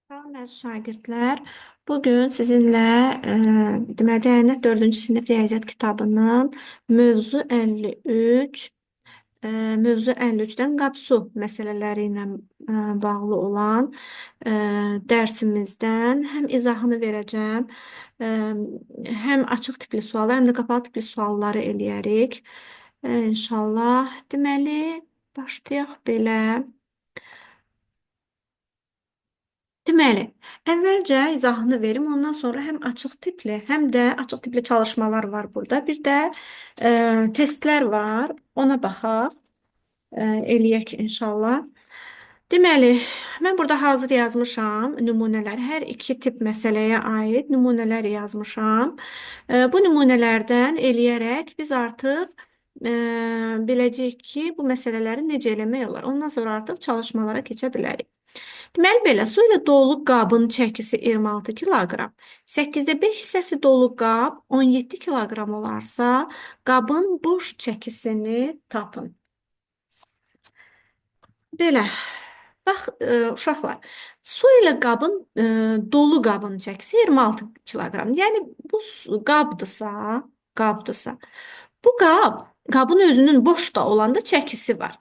Salam əziz şagirdlər. Bugün sizinlə deməli Dəyanət 4-cü sinif riyaziyyat kitabının mövzu 53, e, mövzu 53-dən qapsu məsələləri ilə bağlı olan e, dərsimizdən həm izahını verəcəm, e, həm açıq tipli suallar, həm də qapalı tipli sualları eləyərik. İnşallah. Deməli, başlayaq belə. Deməli, əvvəlcə izahını verim, ondan sonra həm açıq tipli, həm də açıq tipli çalışmalar var burada. Bir də testlər var. Ona baxaq, eləyək inşallah. Deməli, mən burada hazır yazmışam nümunələr. Hər iki tip məsələyə aid nümunələr yazmışam. Bu nümunələrdən eləyərək biz artıq biləcəyik ki, bu məsələləri necə eləmək olar. Ondan sonra artıq çalışmalara keçə bilərik. Deməli belə, su ilə dolu qabın çəkisi 26 kiloqram. 8-də 5 hissəsi dolu qab 17 kiloqram olarsa, qabın boş çəkisini tapın. Belə, bax, uşaqlar, su ilə qabın, dolu qabın çəkisi 26 kiloqram. Yəni, bu qabdırsa, bu qabın özünün boş da olanda çəkisi var.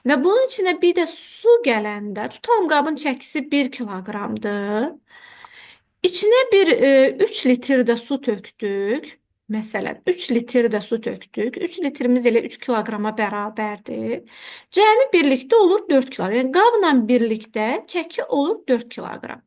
Və bunun içinə bir də su gələndə, tutalım qabın çəkisi 1 kiloqramdır. İçinə bir 3 litr də su tökdük. Məsələn, 3 litr də su tökdük. 3 litrimiz elə 3 kiloqrama bərabərdir. Cəmi birlikdə olur 4 kiloqram. Yəni, qabla birlikdə çəki olur 4 kiloqram.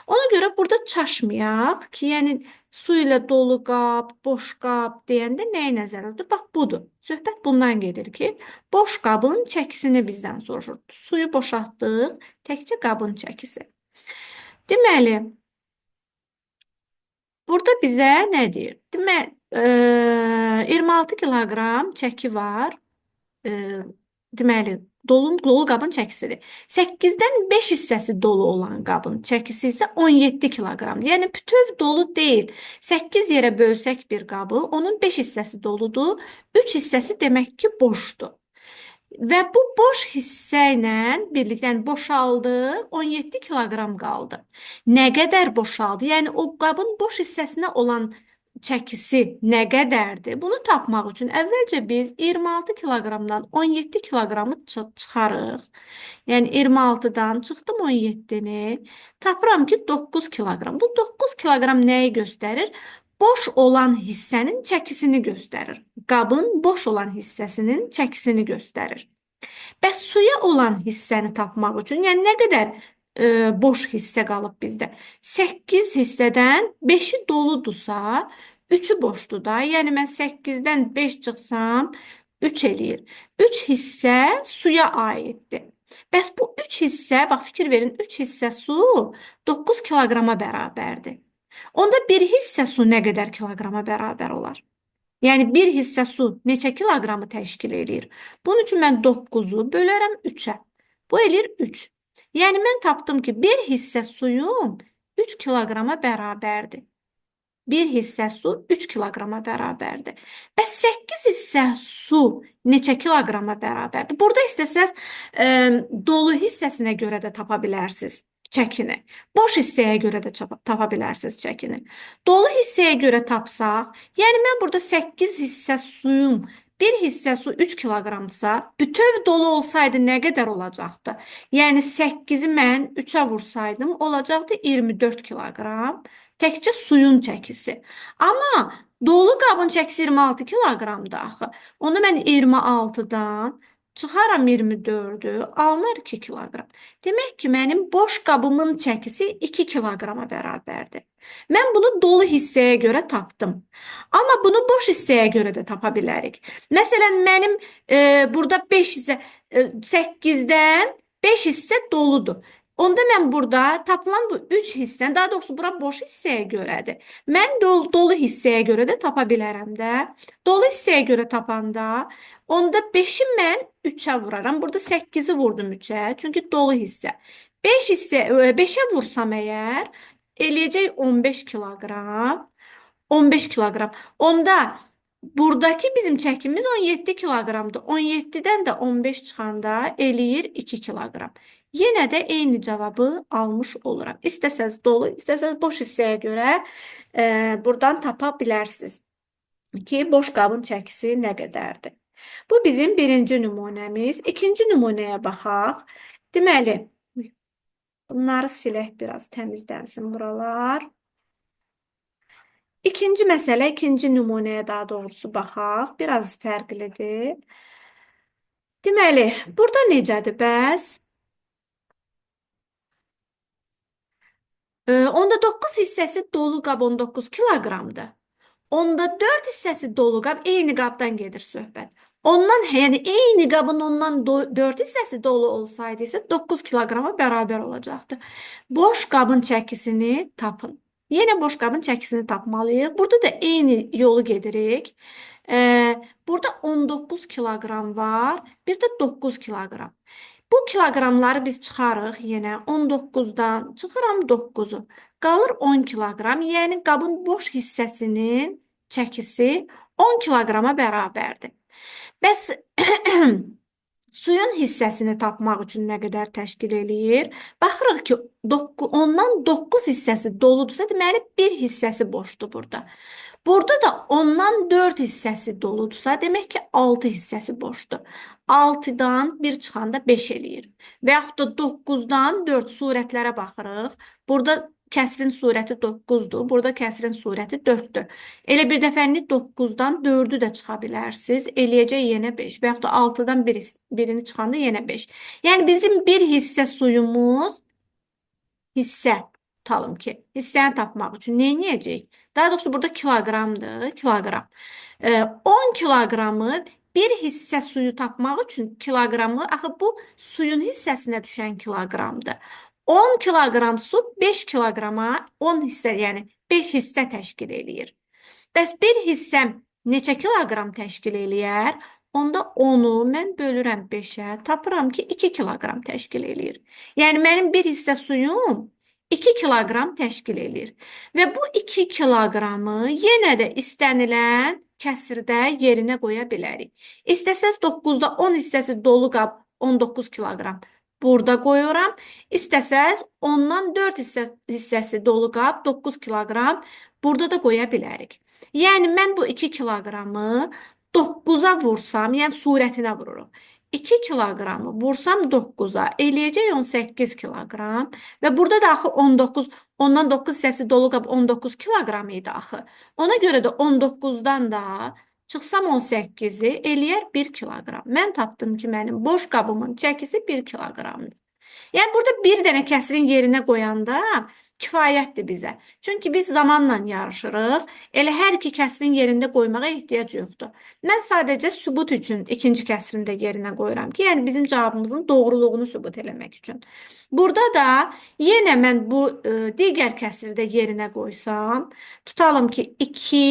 Ona görə burada çaşmayaq ki, yəni su ilə dolu qab, boş qab deyəndə nəyi nəzərdə tutur? Bax, budur. Söhbət bundan gedir ki, boş qabın çəkisini bizdən soruşur. Suyu boşaltdıq, təkcə qabın çəkisi. Deməli, burada bizə nə deyir? Deməli, 26 kiloqram çəki var. Deməli, dolu qabın çəkisidir. 8-dən 5 hissəsi dolu olan qabın çəkisi isə 17 kiloqramdır. Yəni, bütöv dolu deyil. 8 yerə bölsək bir qabı, onun 5 hissəsi doludur, 3 hissəsi demək ki, boşdur. Və bu boş hissə ilə birlikdə boşaldı, 17 kiloqram qaldı. Nə qədər boşaldı? Yəni, o qabın boş hissəsinə olan çəkisi nə qədərdir? Bunu tapmaq üçün əvvəlcə biz 26 kiloqramdan 17 kiloqramı çıxarıq. Yəni 26-dan çıxdım 17-ni. Tapıram ki 9 kiloqram. Bu 9 kiloqram nəyi göstərir? Boş olan hissənin çəkisini göstərir. Qabın boş olan hissəsinin çəkisini göstərir. Bəs suya olan hissəni tapmaq üçün, yəni nə qədər boş hissə qalıb bizdə? 8 hissədən 5-i doludursa, 3-ü boşdur da. Yəni mən 8-dən 5 çıxsam, 3 eləyir. 3 hissə suya aiddir. Bəs bu 3 hissə, bax fikir verin, 3 hissə su 9 kiloqrama bərabərdir. Onda bir hissə su nə qədər kiloqrama bərabər olar? Yəni, bir hissə su neçə kiloqramı təşkil edir? Bunun üçün mən 9-u bölərəm 3-ə. Bu eləyir 3. Yəni, mən tapdım ki, bir hissə suyum 3 kiloqrama bərabərdir. Bir hissə su 3 kiloqrama bərabərdir. Bəs 8 hissə su neçə kiloqrama bərabərdir? Burada istəsəz dolu hissəsinə görə də tapa bilərsiniz çəkini. Boş hissəyə görə də tapa bilərsiniz çəkini. Dolu hissəyə görə tapsaq, yəni mən burada 8 hissə suyum, bir hissə su 3 kiloqramsa, bütöv dolu olsaydı nə qədər olacaqdı? Yəni 8-i mən 3-ə vursaydım, olacaqdı 24 kiloqram. Təkcə suyun çəkisi. Amma dolu qabın çəkisi 26 kiloqramdır axı. Onda mən 26-dan çıxaram 24-ü, alınar 2 kiloqram. Demək ki, mənim boş qabımın çəkisi 2 kiloqrama bərabərdir. Mən bunu dolu hissəyə görə tapdım. Amma bunu boş hissəyə görə də tapa bilərik. Məsələn, mənim burada 5 hissə, 8-dən 5 hissə doludur. Onda mən burada tapılan bu 3 hissən, daha doğrusu bura boş hissəyə görədir. Mən dolu hissəyə görə də tapa bilərəm də. Dolu hissəyə görə tapanda, onda 5-i mən 3-ə vuraram. Burada 8-i vurdum 3-ə, çünki dolu hissə. 5-ə vursam əgər, eləyəcək 15 kiloqram. 15 kiloqram. Onda buradakı bizim çəkimiz 17 kiloqramdır. 17-dən də 15 çıxanda eləyir 2 kiloqram. Yenə də eyni cavabı almış oluram. İstəsəz dolu, istəsəz boş hissəyə görə buradan tapa bilərsiniz ki, boş qabın çəkisi nə qədərdir. Bu bizim birinci nümunəmiz. İkinci nümunəyə baxaq. Deməli, bunları silək biraz təmizlənsin buralar. İkinci məsələ, ikinci nümunəyə daha doğrusu baxaq. Biraz fərqlidir. Deməli, burada necədir bəs? Onda 9 hissəsi dolu qab 19 kiloqramdır. Onda 4 hissəsi dolu qab eyni qabdan gedir söhbət. Ondan, yəni eyni qabın ondan 4 hissəsi dolu olsaydı isə 9 kiloqrama bərabər olacaqdı. Boş qabın çəkisini tapın. Yenə boş qabın çəkisini tapmalıyıq. Burada da eyni yolu gedirik. Burada 19 kiloqram var, bir də 9 kiloqram. Bu kiloqramları biz çıxarıq yenə 19-dan çıxıram 9-u. Qalır 10 kiloqram. Yəni qabın boş hissəsinin çəkisi 10 kiloqrama bərabərdir. Bəs suyun hissəsini tapmaq üçün nə qədər təşkil eləyir? Baxırıq ki, ondan 9 hissəsi doludursa, deməli 1 hissəsi boşdur burada. Burada da ondan 4 hissəsi doludursa, demək ki 6 hissəsi boşdur. 6-dan 1 çıxanda 5 eləyir. Və yaxud da 9-dan 4 surətlərə baxırıq. Burada kəsrin surəti 9-dur, burada kəsrin surəti 4-dür. Elə bir dəfəlik 9-dan 4-ü də çıxa bilərsiniz. Eləyəcək yenə 5 və yaxud da 6-dan birini çıxanda yenə 5. Yəni bizim bir hissə suyumuz hissə tutalım ki, hissəni tapmaq üçün nə edəcəyik? Daha doğrusu burada kiloqramdır, kiloqram. 10 kiloqramı bir hissə suyu tapmaq üçün kiloqramı, axı bu suyun hissəsinə düşən kiloqramdır. 10 kiloqram su 5 kiloqrama 10 hissə, yəni 5 hissə təşkil eləyir. Bəs bir hissəm neçə kiloqram təşkil eləyər? Onda 10-u mən bölürəm 5-ə, tapıram ki, 2 kiloqram təşkil eləyir. Yəni mənim bir hissə suyum 2 kiloqram təşkil eləyir. Və bu 2 kiloqramı yenə də istənilən kəsirdə yerinə qoya bilərik. İstəsəz 9-da 10 hissəsi dolu qab 19 kiloqram burada qoyuram. İstəsəz ondan 4 hissəsi dolu qab 9 kiloqram burada da qoya bilərik. Yəni mən bu 2 kiloqramı 9-a vursam, yəni surətinə vururum. 2 kiloqramı vursam 9-a eləyəcək 18 kiloqram və burada da axı 19, ondan 9 hissəsi dolu qab 19 kiloqram idi axı. Ona görə də 19-dan da çıxsam 18-i eləyər 1 kiloqram. Mən tapdım ki, mənim boş qabımın çəkisi 1 kiloqramdır. Yəni burada bir dənə kəsrin yerinə qoyanda kifayətdir bizə. Çünki biz zamanla yarışırıq. Elə hər iki kəsrin yerində qoymağa ehtiyac yoxdur. Mən sadəcə sübut üçün ikinci kəsrini də yerinə qoyuram ki, yəni bizim cavabımızın doğruluğunu sübut eləmək üçün. Burada da yenə mən bu digər kəsri də yerinə qoysam, tutalım ki, 2,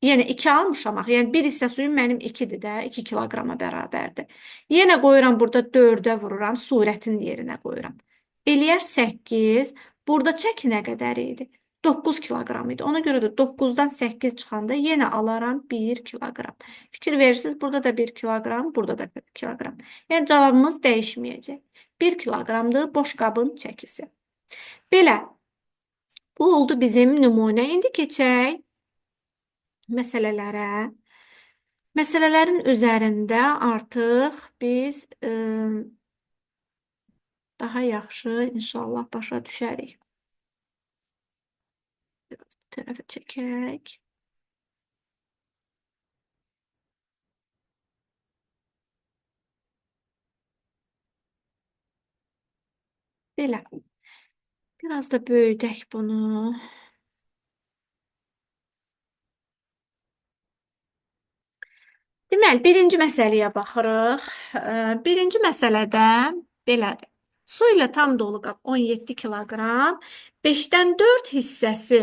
yenə 2 almışam axı. Yəni bir hissə suyum mənim 2-dir də, 2 kiloqrama bərabərdir. Yenə qoyuram burada 4-ə vururam, surətin yerinə qoyuram. Eləyər 8. Burada çəki nə qədər idi? 9 kiloqram idi. Ona görə də 9-dan 8 çıxanda yenə alaram 1 kiloqram. Fikir verirsiniz, burada da 1 kiloqram, burada da 1 kiloqram. Yəni cavabımız dəyişməyəcək. 1 kiloqramdır boş qabın çəkisi. Belə, bu oldu bizim nümunə. İndi keçək məsələlərə. Məsələlərin üzərində artıq biz daha yaxşı inşallah başa düşərik. Biraz bu tərəfə çəkək. Belə. Biraz da böyüdək bunu. Deməli, birinci məsələyə baxırıq. Birinci məsələdə belədir. Su ilə tam dolu qab 17 kiloqram, 5-dən 4 hissəsi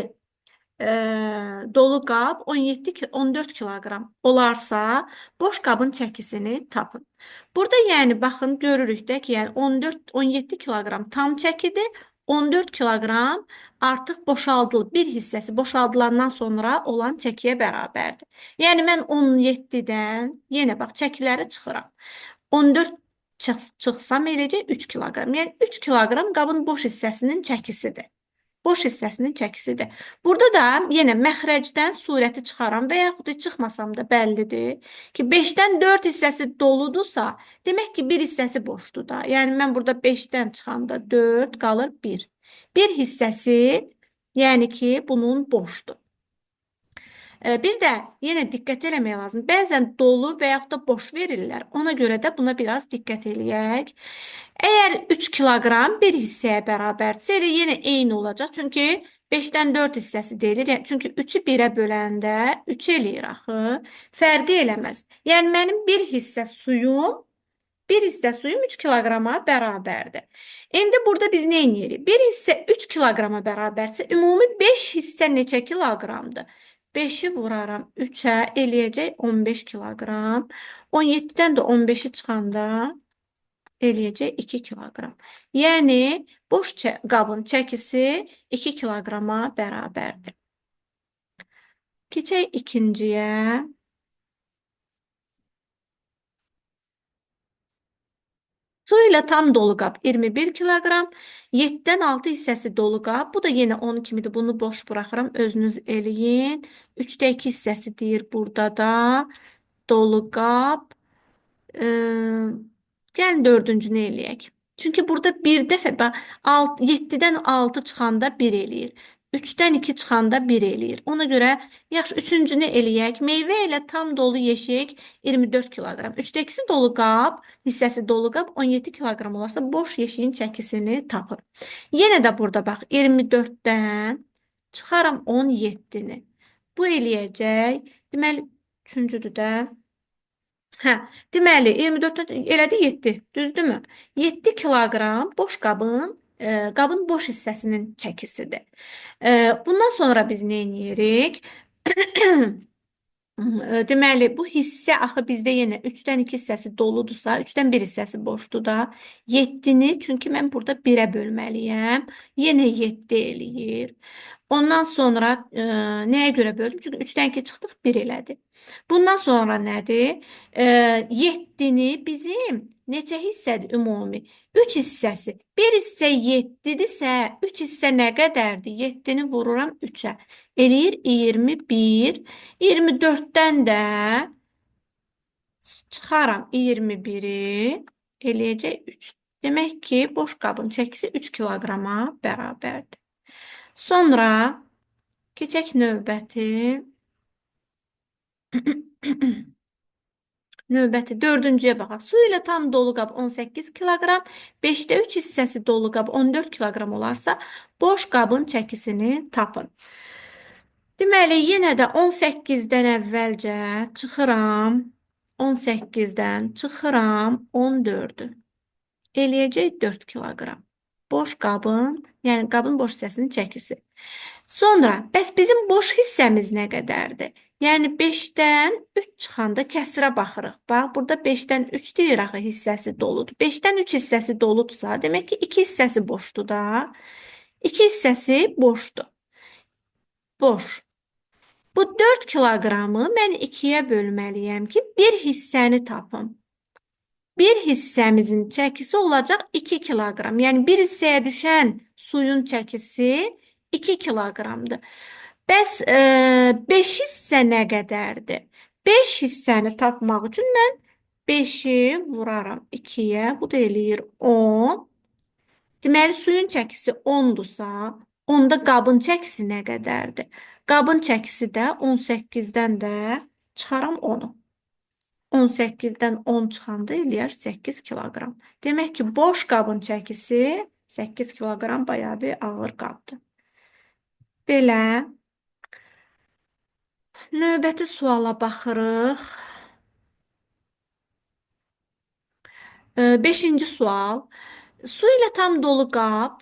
dolu qab 14 kiloqram olarsa, boş qabın çəkisini tapın. Burada yəni baxın görürük də ki, yəni 17 kiloqram tam çəkidir. 14 kiloqram artıq boşaldılıb, bir hissəsi boşaldılandan sonra olan çəkiyə bərabərdir. Yəni mən 17-dən, yenə bax çəkiləri çıxıram. 14 Çıxsam eləcək 3 kiloqram. Yəni 3 kiloqram qabın boş hissəsinin çəkisidir. Boş hissəsinin çəkisidir. Burada da yenə məxrəcdən surəti çıxaram və yaxud da çıxmasam da bəllidir ki, 5-dən 4 hissəsi doludursa, demək ki, bir hissəsi boşdur da. Yəni mən burada 5-dən çıxanda 4 qalır 1. Bir hissəsi, yəni ki, bunun boşdur. Bir də yenə diqqət eləmək lazım. Bəzən dolu və yaxud da boş verirlər. Ona görə də buna biraz diqqət eləyək. Əgər 3 kiloqram bir hissəyə bərabərdirsə, elə yenə eyni olacaq. Çünki 5-dən 4 hissəsi deyilir. Yəni, çünki 3-ü 1-ə böləndə 3 eləyir axı. Fərqi eləməz. Yəni, mənim bir hissə suyum 3 kiloqrama bərabərdir. İndi burada biz nə edirik? Bir hissə 3 kiloqrama bərabərsə, ümumi 5 hissə neçə kiloqramdır? 5-i vuraram 3-ə, eləyəcək 15 kiloqram. 17-dən də 15-i çıxanda eləyəcək 2 kiloqram. Yəni, boş qabın çəkisi 2 kiloqrama bərabərdir. Keçək ikinciyə. Su ilə tam dolu qab 21 kiloqram, 7-dən 6 hissəsi dolu qab. Bu da yenə 10 kimidir. Bunu boş buraxıram, özünüz eləyin. 3-də 2 hissəsi deyir burada da. Dolu qab. Gəlin dördüncünü eləyək. Çünki burada bir dəfə 7-dən 6 çıxanda 1 eləyir. 3-dən 2 çıxanda 1 eləyir. Ona görə yaxşı üçüncünü eləyək. Meyvə ilə tam dolu yeşik 24 kiloqram. 3-də 2-si dolu qab, hissəsi dolu qab 17 kiloqram olarsa boş yeşiyin çəkisini tapın. Yenə də burada bax 24-dən çıxaram 17-ni. Bu eləyəcək. Deməli, üçüncüdür də. Hə, deməli 24-dən elədi 7, düzdürmü? 7 kiloqram boş qabın boş hissəsinin çəkisidir. Bundan sonra biz nə edirik? Deməli, bu hissə axı bizdə yenə 3-dən 2 hissəsi doludursa, 3-dən 1 hissəsi boşdur da. 7-ni, çünki mən burada 1-ə bölməliyəm. Yenə 7 eləyir. Ondan sonra nəyə görə böldüm? Çünki 3-dən 2 çıxdıq, 1 elədi. Bundan sonra nədir? 7-ni bizim neçə hissədir ümumi? 3 hissəsi. Bir hissə 7-dirsə, 3 hissə nə qədərdir? 7-ni vururam 3-ə. Eləyir 21. 24-dən də çıxaram 21-i, eləyəcək 3. Demək ki, boş qabın çəkisi 3 kiloqrama bərabərdir. Sonra keçək növbəti. Növbəti dördüncüyə baxaq. Su ilə tam dolu qab 18 kiloqram, 5-də 3 hissəsi dolu qab 14 kiloqram olarsa, boş qabın çəkisini tapın. Deməli, yenə də 18-dən əvvəlcə çıxıram, 18-dən çıxıram 14-ü. Eləyəcək 4 kiloqram. Boş qabın, yəni qabın boş hissəsinin çəkisi. Sonra, bəs bizim boş hissəmiz nə qədərdir? Yəni 5-dən 3 çıxanda kəsirə baxırıq. Bax, burada 5-dən 3 deyir axı hissəsi doludur. 5-dən 3 hissəsi doludursa, demək ki, 2 hissəsi boşdur da. 2 hissəsi boşdur. Boş. Bu 4 kiloqramı mən 2-yə bölməliyəm ki, bir hissəni tapım. Bir hissəmizin çəkisi olacaq 2 kiloqram. Yəni, bir hissəyə düşən suyun çəkisi 2 kiloqramdır. Bəs 5 hissə nə qədərdir? 5 hissəni tapmaq üçün mən 5-i vuraram 2-yə. Bu da eləyir 10. Deməli, suyun çəkisi 10-dursa, onda qabın çəkisi nə qədərdir? Qabın çəkisi də 18-dən də çıxaram 10-u. 18-dən 10 çıxanda eləyər 8 kiloqram. Demək ki, boş qabın çəkisi 8 kiloqram bayağı bir ağır qabdır. Belə. Növbəti suala baxırıq. 5-ci sual. Su ilə tam dolu qab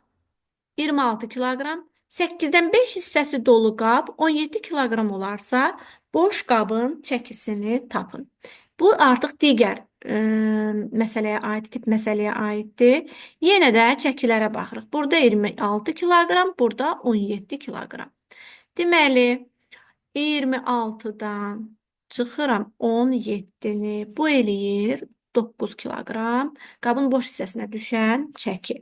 26 kiloqram, 8-dən 5 hissəsi dolu qab 17 kiloqram olarsa, boş qabın çəkisini tapın. Bu artıq digər məsələyə aid, tip məsələyə aiddir. Yenə də çəkilərə baxırıq. Burada 26 kiloqram, burada 17 kiloqram. Deməli, 26-dan çıxıram 17-ni, bu eləyir 9 kiloqram qabın boş hissəsinə düşən çəki.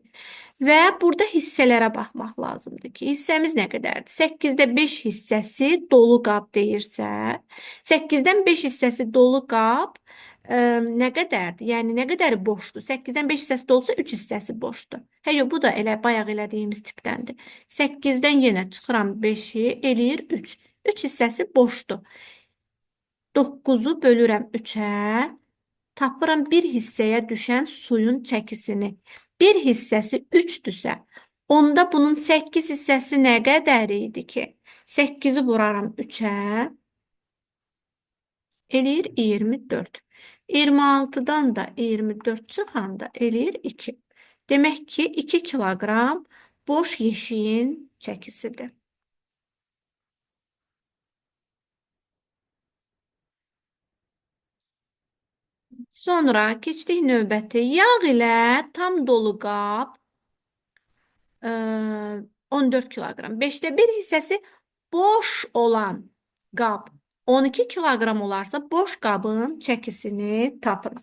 Və burada hissələrə baxmaq lazımdır ki, hissəmiz nə qədərdir? 8-də 5 hissəsi dolu qab deyirsə, 8-dən 5 hissəsi dolu qab nə qədərdir? Yəni nə qədəri boşdur? 8-dən 5 hissəsi dolusa 3 hissəsi boşdur. Hə, yox, bu da elə bayaq elədiyimiz tipdəndir. 8-dən yenə çıxıram 5-i, eləyir 3. 3 hissəsi boşdur. 9-u bölürəm 3-ə, tapıram bir hissəyə düşən suyun çəkisini. Bir hissəsi 3-dürsə, onda bunun 8 hissəsi nə qədər idi ki? 8-i vuraram 3-ə, eləyir 24. 26-dan da 24 çıxanda eləyir 2. Demək ki, 2 kiloqram boş yeşiyin çəkisidir. Sonra keçdik növbəti. Yağ ilə tam dolu qab 14 kiloqram. 5-də 1 hissəsi boş olan qab 12 kiloqram olarsa, boş qabın çəkisini tapın.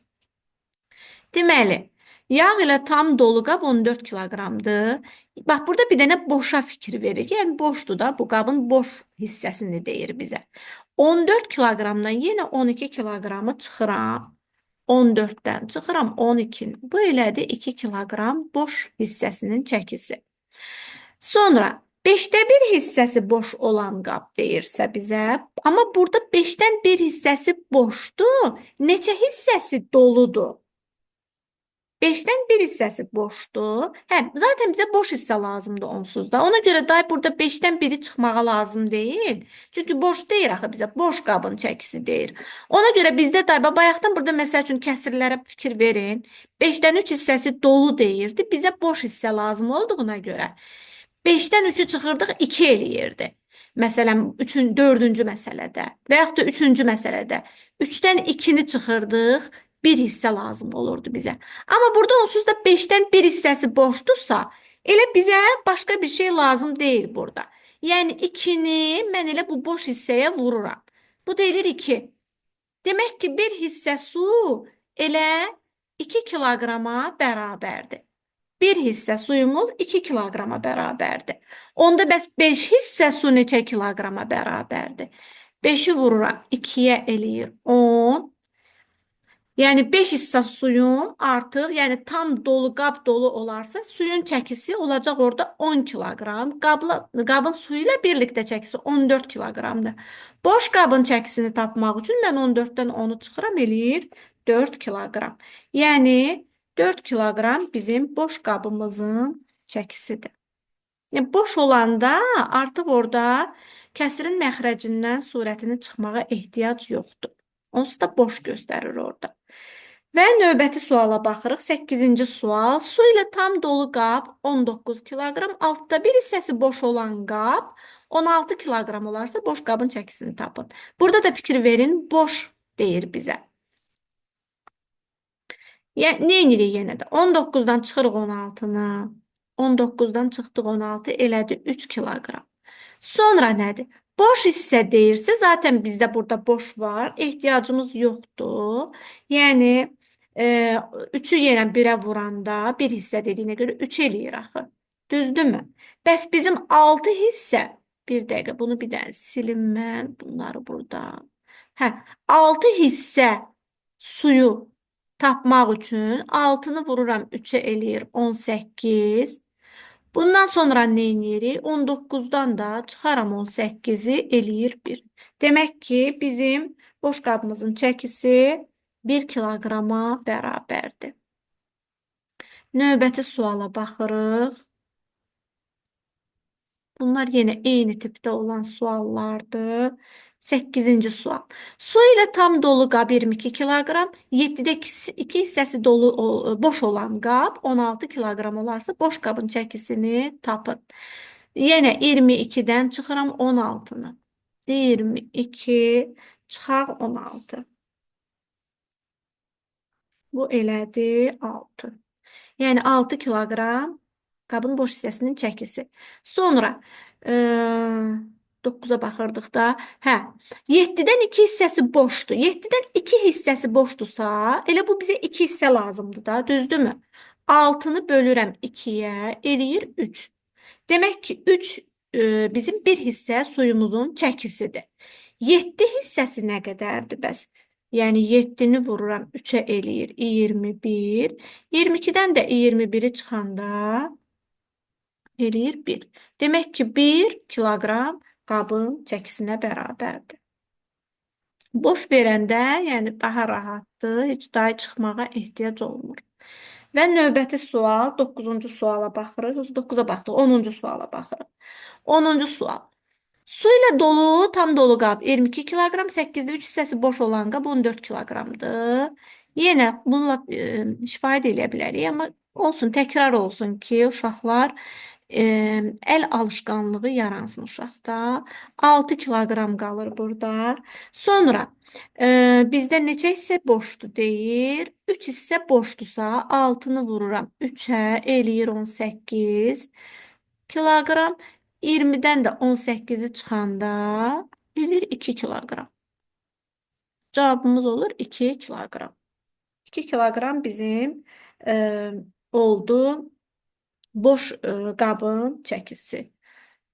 Deməli, yağ ilə tam dolu qab 14 kiloqramdır. Bax, burada bir dənə boşa fikir verir. Yəni, boşdur da, bu qabın boş hissəsini deyir bizə. 14 kiloqramdan yenə 12 kiloqramı çıxıram. 14-dən çıxıram 12-ni. Bu elədir 2 kiloqram boş hissəsinin çəkisi. Sonra 5-də 1 hissəsi boş olan qab deyirsə bizə, amma burada 5-dən 1 hissəsi boşdur, neçə hissəsi doludur? 5-dən 1 hissəsi boşdur. Hə, zaten bizə boş hissə lazımdır onsuz da. Ona görə day burada 5-dən 1-i çıxmağa lazım deyil. Çünki boş deyir axı bizə, boş qabın çəkisi deyir. Ona görə bizdə day, bayaqdan burada məsəl üçün kəsirlərə fikir verin. 5-dən 3 hissəsi dolu deyirdi. Bizə boş hissə lazım olduğuna görə 5-dən 3-ü çıxırdıq, 2 eləyirdi. Məsələn, 4-cü məsələdə və yaxud da 3-cü məsələdə 3-dən 2-ni çıxırdıq, bir hissə lazım olurdu bizə. Amma burada onsuz da 5-dən 1 hissəsi boşdursa, elə bizə başqa bir şey lazım deyil burada. Yəni 2-ni mən elə bu boş hissəyə vururam. Bu deyilir 2. Demək ki, bir hissə su elə 2 kiloqrama bərabərdir. Bir hissə suyumuz 2 kiloqrama bərabərdir. Onda bəs 5 hissə su neçə kiloqrama bərabərdir? 5-i vururam 2-yə eləyir 10. Yəni 5 hissə suyum artıq, yəni tam dolu qab dolu olarsa, suyun çəkisi olacaq orada 10 kiloqram. Qabın suyu ilə birlikdə çəkisi 14 kiloqramdır. Boş qabın çəkisini tapmaq üçün mən 14-dən 10-u çıxıram, eləyir 4 kiloqram. Yəni 4 kiloqram bizim boş qabımızın çəkisidir. Yəni, boş olanda artıq orada kəsirin məxrəcindən surətini çıxmağa ehtiyac yoxdur. Onsuz da boş göstərir orada. Və növbəti suala baxırıq. 8-ci sual. Su ilə tam dolu qab 19 kiloqram. 6-da 1 hissəsi boş olan qab 16 kiloqram olarsa boş qabın çəkisini tapın. Burada da fikir verin. Boş deyir bizə. Yəni, nə edirik yenə də? 19-dan çıxırıq 16-nı. 19-dan çıxdıq 16, elədi 3 kiloqram. Sonra nədir? Boş hissə deyirsə, zaten bizdə burada boş var. Ehtiyacımız yoxdur. Yəni, 3-ü yenə 1-ə vuranda, bir hissə dediyinə görə 3 eləyir axı. Düzdürmü? Bəs bizim 6 hissə, bir dəqiqə, bunu bir dənə silim mən, bunları burada. Hə, 6 hissə suyu tapmaq üçün 6-nı vururam 3-ə eləyir 18. Bundan sonra nə edirik? 19-dan da çıxaram 18-i eləyir 1. Demək ki, bizim boş qabımızın çəkisi 1 kiloqrama bərabərdir. Növbəti suala baxırıq. Bunlar yenə eyni tipdə olan suallardır. 8-ci sual. Su ilə tam dolu qab 22 kiloqram, 7-də 2 hissəsi dolu boş olan qab 16 kiloqram olarsa boş qabın çəkisini tapın. Yenə 22-dən çıxıram 16-nı. 22 çıxaq 16. Bu elədi 6. Yəni 6 kiloqram qabın boş hissəsinin çəkisi. Sonra 9-a baxırdıq da. Hə. 7-dən 2 hissəsi boşdur. 7-dən 2 hissəsi boşdursa, elə bu bizə 2 hissə lazımdır da, düzdürmü? 6-nı bölürəm 2-yə, eləyir 3. Demək ki, 3 bizim bir hissə suyumuzun çəkisidir. 7 hissəsi nə qədərdir bəs? Yəni 7-ni vururam 3-ə eləyir 21. 22-dən də 21-i çıxanda eləyir 1. Demək ki, 1 kiloqram qabın çəkisinə bərabərdir. Boş verəndə, yəni daha rahatdır, heç day çıxmağa ehtiyac olmur. Və növbəti sual, 9-cu suala baxırıq. 9-a baxdıq, 10-cu suala baxırıq. 10-cu sual. Su ilə dolu, tam dolu qab 22 kiloqram, 8-də 3 hissəsi boş olan qab 14 kiloqramdır. Yenə bununla şifahiyyət eləyə bilərik, amma olsun, təkrar olsun ki, uşaqlar əl alışqanlığı yaransın uşaqda. 6 kiloqram qalır burada. Sonra bizdə neçə hissə boşdur deyir. 3 hissə boşdursa 6-nı vururam 3-ə eləyir 18 kiloqram. 20-dən də 18-i çıxanda eləyir 2 kiloqram. Cavabımız olur 2 kiloqram. 2 kiloqram bizim oldu boş qabın çəkisi.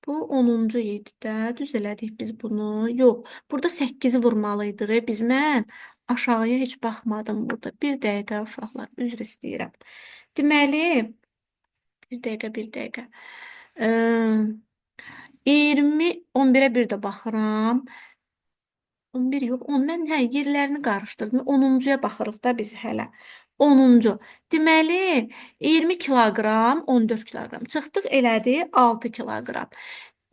Bu 10-cu idi də. Düz elədik biz bunu. Yox, burada 8-i vurmalıydıq. Mən aşağıya heç baxmadım burada. Bir dəqiqə uşaqlar, üzr istəyirəm. Deməli, bir dəqiqə. 20, 11-ə bir də baxıram. 11 yox, 10 mən yerlərini qarışdırdım. 10-cuya baxırıq da biz hələ. 10-cu. Deməli, 20 kiloqram, 14 kiloqram. Çıxdıq elədi 6 kiloqram.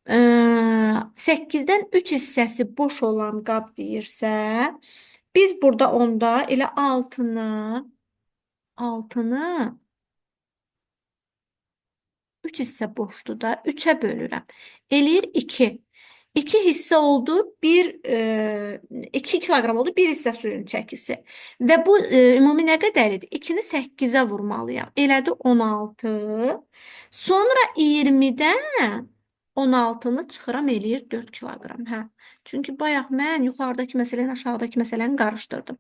8-dən 3 hissəsi boş olan qab deyirsə, biz burada onda elə 6-nı 3 hissə boşdur da 3-ə bölürəm. Eləyir 2. 2 hissə oldu, 2 kiloqram oldu, 1 hissə suyun çəkisi. Və bu ümumi nə qədər idi? 2-ni 8-ə vurmalıyam. Elədi 16. Sonra 20-dən 16-nı çıxıram, eləyir 4 kiloqram. Hə. Çünki bayaq mən yuxarıdakı məsələni, aşağıdakı məsələni qarışdırdım.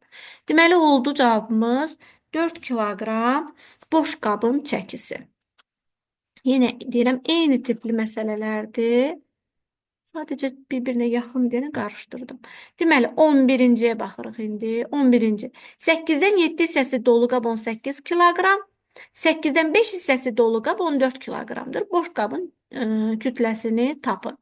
Deməli, oldu cavabımız 4 kiloqram boş qabın çəkisi. Yenə deyirəm, eyni tipli məsələlərdir. Sadəcə bir-birinə yaxın deyəni qarışdırdım. Deməli, 11-ciyə baxırıq indi. 11-ci. 8-dən 7 hissəsi dolu qab 18 kiloqram. 8-dən 5 hissəsi dolu qab 14 kiloqramdır. Boş qabın kütləsini tapın.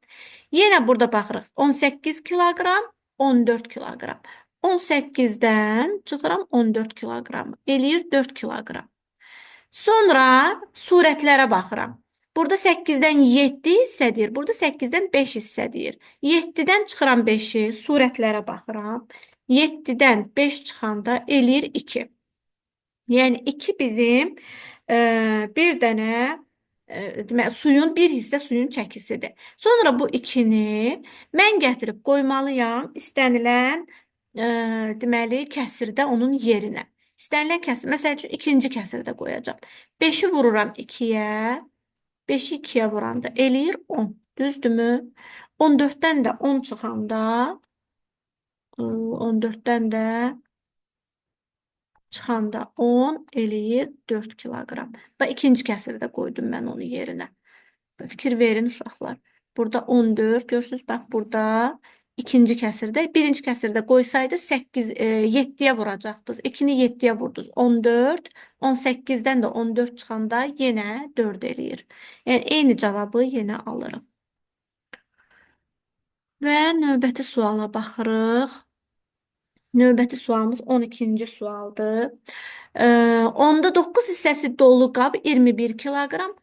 Yenə burada baxırıq. 18 kiloqram, 14 kiloqram. 18-dən çıxıram 14 kiloqram. Eləyir 4 kiloqram. Sonra surətlərə baxıram. Burada 8-dən 7 hissə deyir. Burada 8-dən 5 hissə deyir. 7-dən çıxıram 5-i, surətlərə baxıram. 7-dən 5 çıxanda eləyir 2. Yəni 2 bizim bir dənə suyun, bir hissə suyun çəkisidir. Sonra bu 2-ni mən gətirib qoymalıyam istənilən deməli kəsirdə onun yerinə. İstənilən kəsir, məsəl üçün ikinci kəsirdə qoyacağam. 5-i vururam 2-yə, 5-i 2-yə vuranda eləyir 10. Düzdürmü? 14-dən də 10 çıxanda 14-dən də çıxanda 10 eləyir 4 kiloqram. Və ikinci kəsirdə qoydum mən onu yerinə. Fikir verin uşaqlar. Burada 14, görürsünüz, bax burada ikinci kəsirdə, birinci kəsirdə qoysaydı 7-yə vuracaqdınız. 2-ni 7-yə vurdunuz. 14, 18-dən də 14 çıxanda yenə 4 eləyir. Yəni, eyni cavabı yenə alırıq. Və növbəti suala baxırıq. Növbəti sualımız 12-ci sualdır. Onda 9 hissəsi dolu qab 21 kiloqram.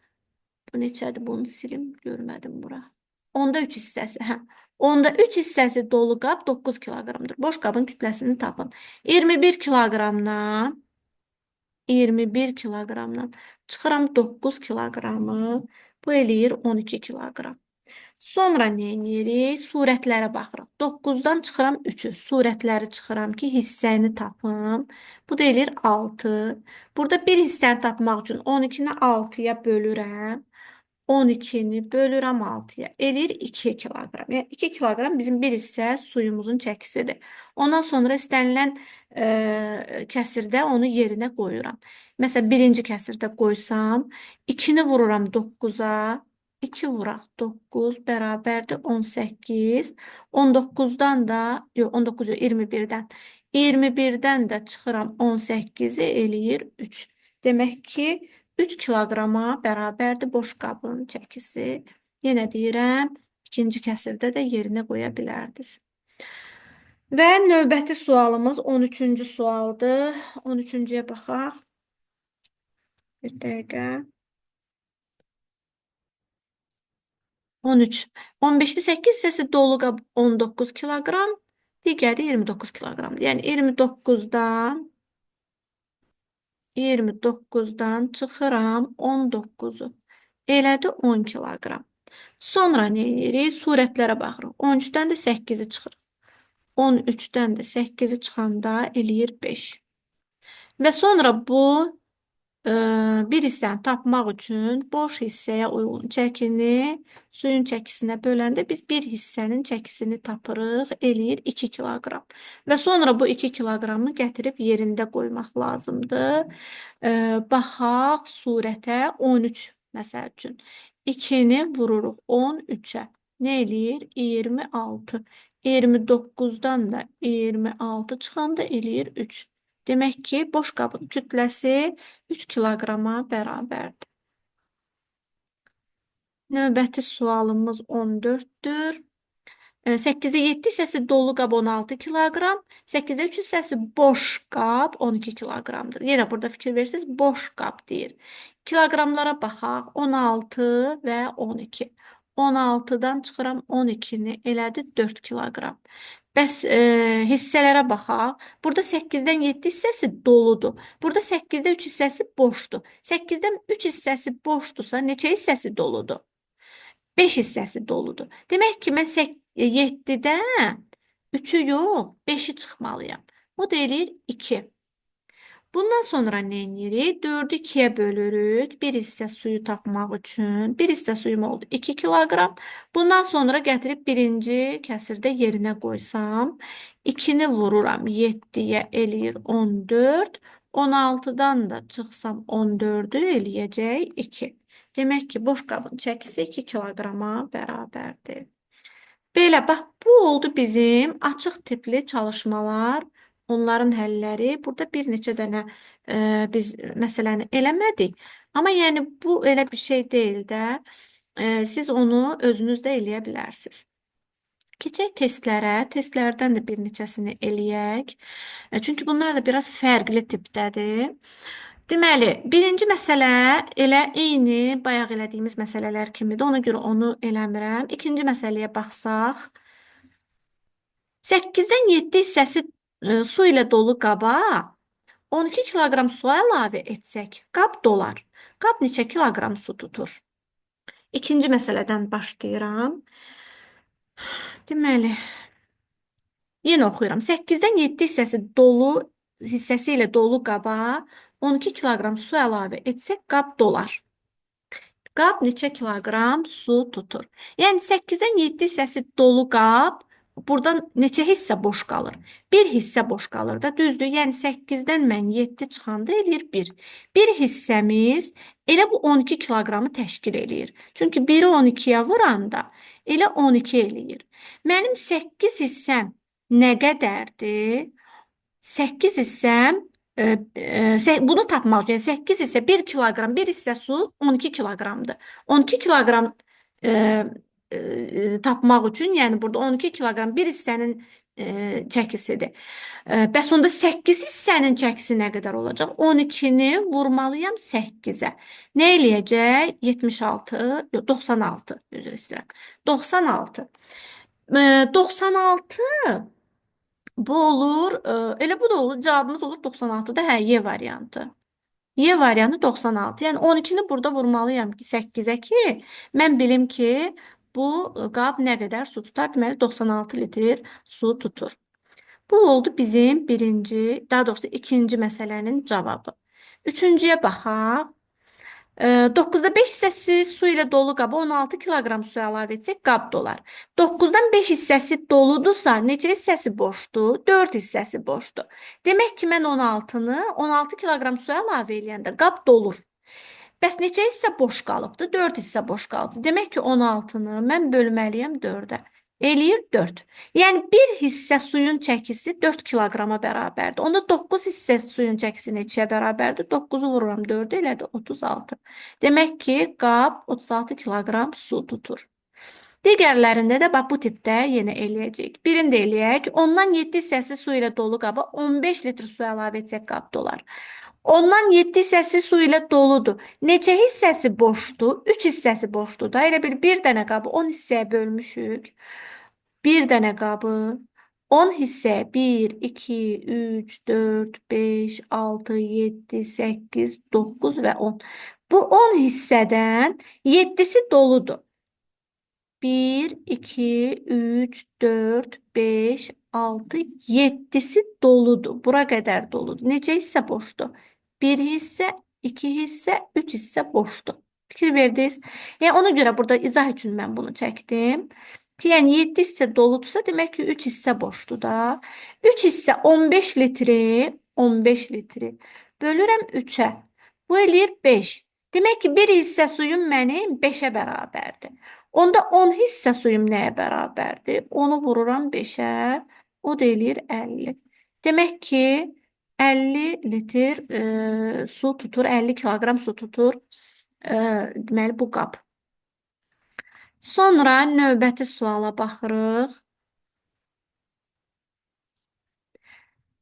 Bu neçədir? Bunu silim, görmədim bura. Onda 3 hissəsi, hə. Onda 3 hissəsi dolu qab 9 kiloqramdır. Boş qabın kütləsini tapın. 21 kiloqramdan çıxıram 9 kiloqramı. Bu eləyir 12 kiloqram. Sonra nə edirik? Surətlərə baxırıq. 9-dan çıxıram 3-ü. Surətləri çıxıram ki, hissəni tapım. Bu da eləyir 6. Burada bir hissəni tapmaq üçün 12-ni 6-ya bölürəm. 12'ni bölürəm 6-ya. Eləyir 2 kiloqram. Yəni 2 kiloqram bizim bir hissə suyumuzun çəkisidir. Ondan sonra istənilən kəsirdə onu yerinə qoyuram. Məsələn, birinci kəsirdə qoysam, 2-ni vururam 9-a. 2 vuraq 9 bərabərdir 18. 19-dan da, yox 19 yox 21-dən. 21-dən də çıxıram 18-i eləyir 3. Demək ki, 3 kiloqrama bərabərdir boş qabın çəkisi. Yenə deyirəm, ikinci kəsirdə də yerinə qoya bilərdiniz. Və növbəti sualımız 13-cü sualdır. 13-cüyə baxaq. Bir dəqiqə. 13. 15-də 8 hissəsi dolu qab 19 kiloqram, digəri 29 kiloqramdır. Yəni 29-dan çıxıram 19-u. Elədi 10 kiloqram. Sonra nə edirik? Surətlərə baxırıq. 13-dən də 8-i çıxırıq. 13-dən də 8-i çıxanda eləyir 5. Və sonra bu bir hissəni tapmaq üçün boş hissəyə uyğun çəkini suyun çəkisinə böləndə biz bir hissənin çəkisini tapırıq, eləyir 2 kiloqram. Və sonra bu 2 kiloqramı gətirib yerində qoymaq lazımdır. Baxaq surətə 13 məsəl üçün. 2-ni vururuq 13-ə. Nə eləyir? 26. 29-dan da 26 çıxanda eləyir 3. Demək ki, boş qabın kütləsi 3 kiloqrama bərabərdir. Növbəti sualımız 14-dür. 8-də 7 hissəsi dolu qab 16 kiloqram, 8-də 3 hissəsi boş qab 12 kiloqramdır. Yenə burada fikir verirsiniz, boş qab deyir. Kiloqramlara baxaq, 16 və 12. 16-dan çıxıram 12-ni, elədi 4 kiloqram. Bəs hissələrə baxaq. Burada 8-dən 7 hissəsi doludur. Burada 8-də 3 hissəsi boşdur. 8-dən 3 hissəsi boşdursa, neçə hissəsi doludur? 5 hissəsi doludur. Demək ki, mən 7-dən 3-ü yox, 5-i çıxmalıyam. Bu da eləyir 2. Bundan sonra nə edirik? 4-ü 2-yə bölürük. Bir hissə suyu tapmaq üçün. Bir hissə suyum oldu 2 kiloqram. Bundan sonra gətirib birinci kəsirdə yerinə qoysam, 2-ni vururam 7-yə eləyir 14. 16-dan da çıxsam 14-ü eləyəcək 2. Demək ki, boş qabın çəkisi 2 kiloqrama bərabərdir. Belə, bax, bu oldu bizim açıq tipli çalışmalar. Onların həlləri. Burada bir neçə dənə biz məsələni eləmədik. Amma yəni bu elə bir şey deyil də. Siz onu özünüz də eləyə bilərsiniz. Keçək testlərə. Testlərdən də bir neçəsini eləyək. Çünki bunlar da biraz fərqli tipdədir. Deməli, birinci məsələ elə eyni bayaq elədiyimiz məsələlər kimidir. Ona görə onu eləmirəm. İkinci məsələyə baxsaq. 8-dən 7 hissəsi su ilə dolu qaba 12 kiloqram su əlavə etsək, qab dolar. Qab neçə kiloqram su tutur? İkinci məsələdən başlayıram. Deməli, yenə oxuyuram. 8-dən 7 hissəsi ilə dolu qaba 12 kiloqram su əlavə etsək, qab dolar. Qab neçə kiloqram su tutur? Yəni 8-dən 7 hissəsi dolu qab, buradan neçə hissə boş qalır? Bir hissə boş qalır da, düzdür? Yəni 8-dən mən 7 çıxanda eləyir 1. Bir hissəmiz elə bu 12 kiloqramı təşkil eləyir. Çünki 1-i 12-yə vuranda elə 12 eləyir. Mənim 8 hissəm nə qədərdir? 8 hissəm bunu tapmaq üçün 8 hissə 1 kiloqram, bir hissə su 12 kiloqramdır. 12 kiloqram tapmaq üçün, yəni burada 12 kiloqram bir hissənin çəkisidir. Bəs onda 8 hissənin çəkisi nə qədər olacaq? 12-ni vurmalıyam 8-ə. Nə eləyəcək? 76, yox 96, üzr istəyirəm. 96. 96 bu olur, elə bu da olur, cavabımız olur 96-da, hə, Y variantı. Y variantı 96. Yəni 12-ni burada vurmalıyam ki 8-ə ki, mən bilim ki, bu qab nə qədər su tutar? Deməli 96 litr su tutur. Bu oldu bizim daha doğrusu ikinci məsələnin cavabı. Üçüncüyə baxaq. 9'da 5 hissəsi su ilə dolu qaba 16 kiloqram su əlavə etsək qab dolar. 9'dan 5 hissəsi doludursa neçə hissəsi boşdur? 4 hissəsi boşdur. Demək ki, mən 16-nı 16 kiloqram su əlavə eləyəndə qab dolur. Bəs neçə hissə boş qalıbdı? 4 hissə boş qalıbdı. Demək ki, 16-nı mən bölməliyəm 4-ə. Eləyir 4. Yəni bir hissə suyun çəkisi 4 kiloqrama bərabərdir. Onda 9 hissə suyun çəkisi neçəyə bərabərdir? 9'u vururam 4-ə elədi 36. Demək ki, qab 36 kiloqram su tutur. Digərlərində də bax bu tipdə yenə eləyəcəyik. Birində eləyək. Ondan 7 hissəsi su ilə dolu qaba 15 litr su əlavə etsək qab dolar. Ondan 7 hissəsi su ilə doludur. Neçə hissəsi boşdur? 3 hissəsi boşdur da. Elə bil bir dənə qabı 10 hissəyə bölmüşük. Bir dənə qabı 10 hissəyə 1, 2, 3, 4, 5, 6, 7, 8, 9 və 10. Bu 10 hissədən 7'si doludur. 1, 2, 3, 4, 5, 6, 7'si doludur. Bura qədər doludur. Neçə hissə boşdur? 1 hissə, 2 hissə, 3 hissə boşdur. Fikir verdiniz? Yəni ona görə burada izah üçün mən bunu çəkdim. Ki, yəni 7 hissə doludursa, demək ki 3 hissə boşdur da. 3 hissə 15 litri, 15 litri. Bölürəm 3'ə. Bu eləyir 5. Demək ki, bir hissə suyum mənim 5'ə bərabərdir. Onda 10 hissə suyum nəyə bərabərdir? Onu vururam 5'ə. O da eləyir 50. Demək ki, 50 litr su tutur, 50 kiloqram su tutur. Deməli, bu qab. Sonra növbəti suala baxırıq.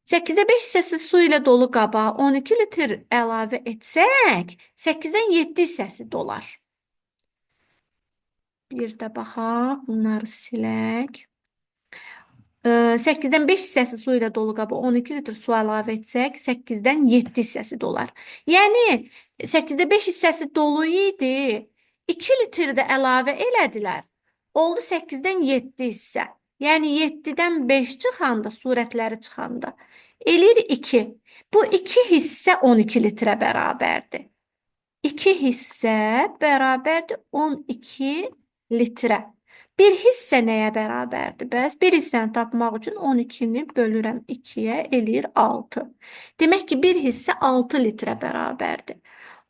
8'də 5 hissəsi su ilə dolu qaba 12 litr əlavə etsək, 8'dən 7 hissəsi dolar. Bir də baxaq, bunları silək. 8'dən 5 hissəsi su ilə dolu qaba 12 litr su əlavə etsək, 8'dən 7 hissəsi dolar. Yəni 8'də 5 hissəsi dolu idi. 2 litr də əlavə elədilər. Oldu 8'dən 7 hissə. Yəni 7'dən 5 çıxanda, surətləri çıxanda. Eləyir 2. Bu 2 hissə 12 litrə bərabərdir. 2 hissə bərabərdir 12 litrə. Bir hissə nəyə bərabərdir? Bəs bir hissəni tapmaq üçün 12'ni bölürəm 2'yə eləyir 6. Demək ki, bir hissə 6 litrə bərabərdir.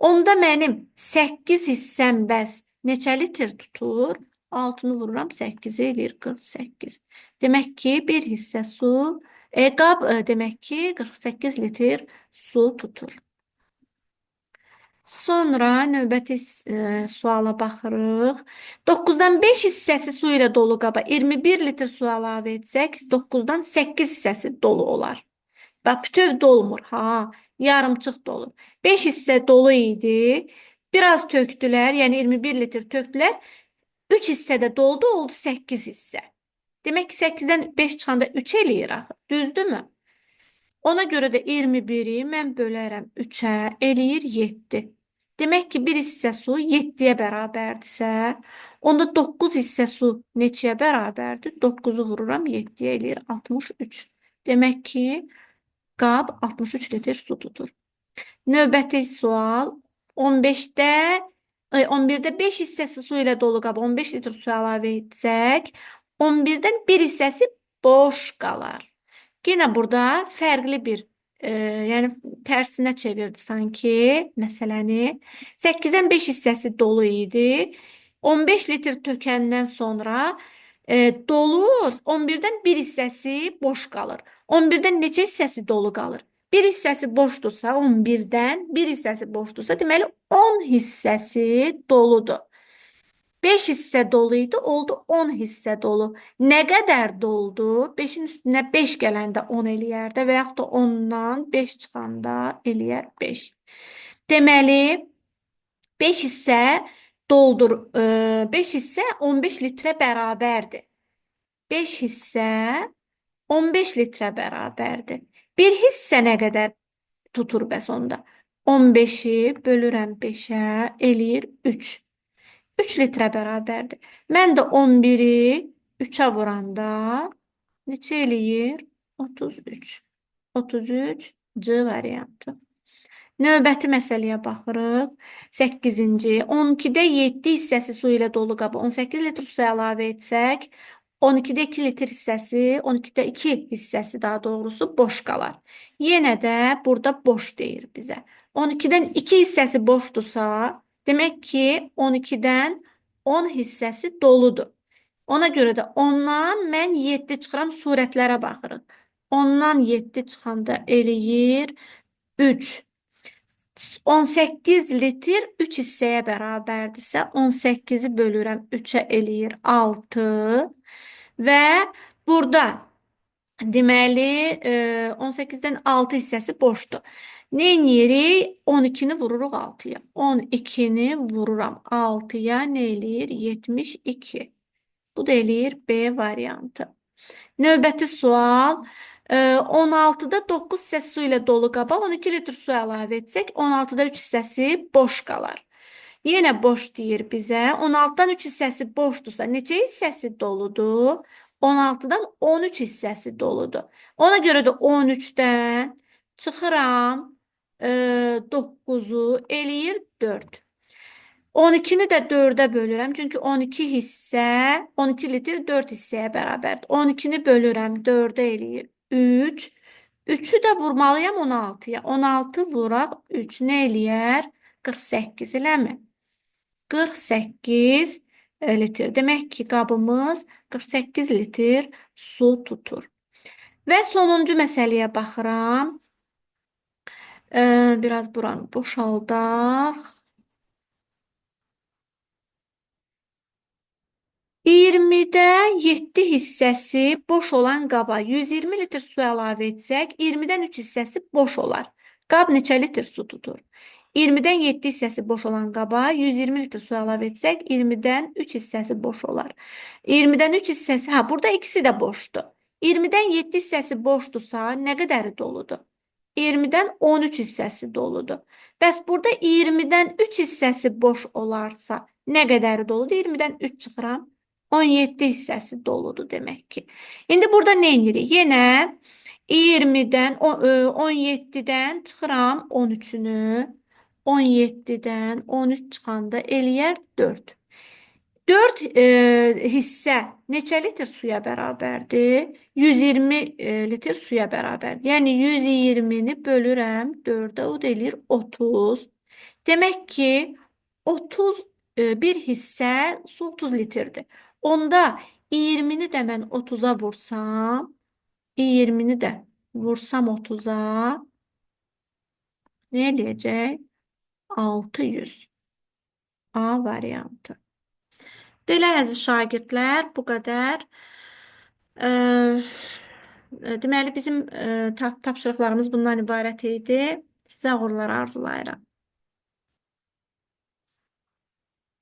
Onda mənim 8 hissəm bəs neçə litr tutur? 6'nı vururam 8'e eləyir 48. Demək ki, bir hissə su, qab demək ki, 48 litr su tutur. Sonra növbəti suala baxırıq. 9'dan 5 hissəsi su ilə dolu qaba 21 litr su əlavə etsək, 9'dan 8 hissəsi dolu olar. Bax, bütöv dolmur, ha, yarımçıq dolur. 5 hissə dolu idi, biraz tökdülər, yəni 21 litr tökdülər, 3 hissədə doldu, oldu 8 hissə. Demək ki, 8'dən 5 çıxanda 3 eləyir axı, düzdürmü? Ona görə də 21'i mən bölərəm 3'ə, eləyir 7. Demək ki, bir hissə su 7'yə bərabərdirsə, onda 9 hissə su neçəyə bərabərdir? 9'u vururam 7'yə eləyir 63. Demək ki, qab 63 litr su tutur. Növbəti sual 11'də 5 hissəsi su ilə dolu qaba 15 litr su əlavə etsək, 11'dən 1 hissəsi boş qalar. Yenə burada fərqli bir, yəni tərsinə çevirdi sanki məsələni. 8'dən 5 hissəsi dolu idi. 15 litr tökəndən sonra dolu 11'dən 1 hissəsi boş qalır. 11'dən neçə hissəsi dolu qalır? Bir hissəsi boşdursa 11'dən, bir hissəsi boşdursa deməli 10 hissəsi doludur. 5 hissə dolu idi, oldu 10 hissə dolu. Nə qədər doldu? 5'in üstünə 5 gələndə 10 eləyər də və yaxud da 10'dan 5 çıxanda eləyər 5. Deməli, 5 hissə doldur, 5 hissə 15 litrə bərabərdir. 5 hissə 15 litrə bərabərdir. Bir hissə nə qədər tutur bəs onda? 15'i bölürəm 5'ə eləyir 3. 3 litrə bərabərdir. Mən də 11'i 3'ə vuranda neçə eləyir? 33. 33 C variantı. Növbəti məsələyə baxırıq. 8-ci. 12-də 7 hissəsi su ilə dolu qaba 18 litr su əlavə etsək, 12-də 2 litr hissəsi, 12-də 2 hissəsi daha doğrusu boş qalar. Yenə də burada boş deyir bizə. 12-dən 2 hissəsi boşdursa, demək ki, 12-dən 10 hissəsi doludur. Ona görə də ondan mən 7 çıxıram, surətlərə baxırıq. Ondan 7 çıxanda eləyir 3. 18 litr 3 hissəyə bərabərdirsə, 18-i bölürəm 3-ə eləyir 6 və burada deməli 18-dən 6 hissəsi boşdur. Nə edirik? 12-ni vururuq 6-ya. 12-ni vururam 6-ya nə eləyir? 72. Bu da eləyir B variantı. Növbəti sual. 16-da 9 hissəsi su ilə dolu qaba 12 litr su əlavə etsək, 16-da 3 hissəsi boş qalar. Yenə boş deyir bizə. 16-dan 3 hissəsi boşdursa, neçə hissəsi doludur? 16-dan 13 hissəsi doludur. Ona görə də 13-dən çıxıram 9-u eləyir 4. 12-ni də 4-ə bölürəm. Çünki 12 hissə 12 litr 4 hissəyə bərabərdir. 12-ni bölürəm 4-ə eləyir 3. 3-ü də vurmalıyam 16-ya. 16 vuraq 3 nə eləyər? 48 eləmi? 48 litr. Demək ki, qabımız 48 litr su tutur. Və sonuncu məsələyə baxıram. Biraz buranı boşaldaq. 20-də 7 hissəsi boş olan qaba 120 litr su əlavə etsək, 20-dən 3 hissəsi boş olar. Qab neçə litr su tutur? 20-dən 7 hissəsi boş olan qaba 120 litr su əlavə etsək, 20-dən 3 hissəsi boş olar. 20-dən 3 hissəsi, burada ikisi də boşdur. 20-dən 7 hissəsi boşdursa, nə qədəri doludur? 20-dən 13 hissəsi doludur. Bəs burada 20-dən 3 hissəsi boş olarsa, nə qədəri doludur? 20-dən 3 çıxıram. 17 hissəsi doludur demək ki. İndi burada nə edirik? Yenə 20-dən 17-dən çıxıram 13-ünü. 17-dən 13 çıxanda eləyər 4. 4 hissə neçə litr suya bərabərdir? 120 litr suya bərabərdir. Yəni 120-ni bölürəm 4-ə, o da eləyir 30. Demək ki, 30 bir hissə su 30 litrdir. Onda 20-ni də mən 30-a vursam, 20-ni də vursam 30-a, nə eləyəcək? 600. A variantı. Belə əziz şagirdlər, bu qədər. Deməli, bizim tapşırıqlarımız bundan ibarət idi. Sizə uğurlar arzulayıram.